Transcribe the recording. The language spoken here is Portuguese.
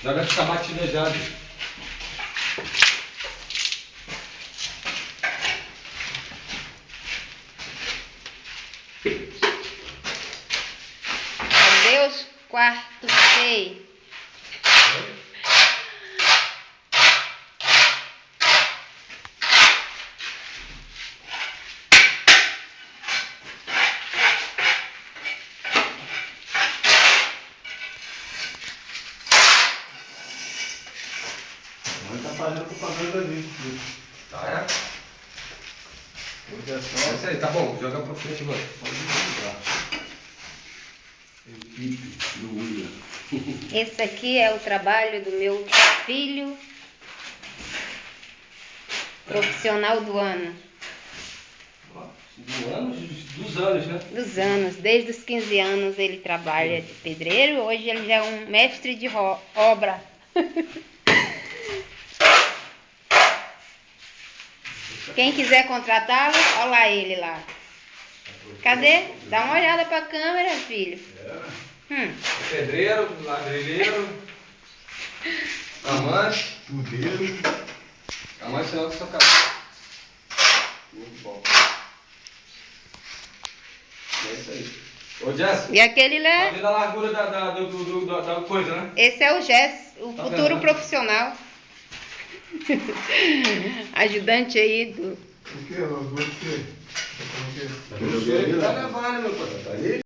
Já vai ficar batida já, bicho. Cadê os quartos cheios? Mas tá fazendo propaganda ali. Tá, é? Hoje é É só. isso aí, tá bom. Joga pra frente, mano. Pode divulgar. Equipe do William. Esse aqui é o trabalho do meu filho profissional do ano. Do ano, dos anos, né? Dos anos, desde os 15 anos ele trabalha de pedreiro, hoje ele já é um mestre de obra. Quem quiser contratá-lo, olha lá ele lá. Cadê? Dá uma olhada pra câmera, filho. Pedreiro, ladrilheiro, amante. Chuveiro. Amante não, que sua casa. Muito bom. É isso aí. Ô, Jess, E aquele tá lá, vendo a largura da coisa, né? esse é o Jess, o Tá futuro vendo, né? profissional. Ajudante aí do... O que? Largou o quê? Tá falando o quê? Tá levando, meu pai. Tá aí?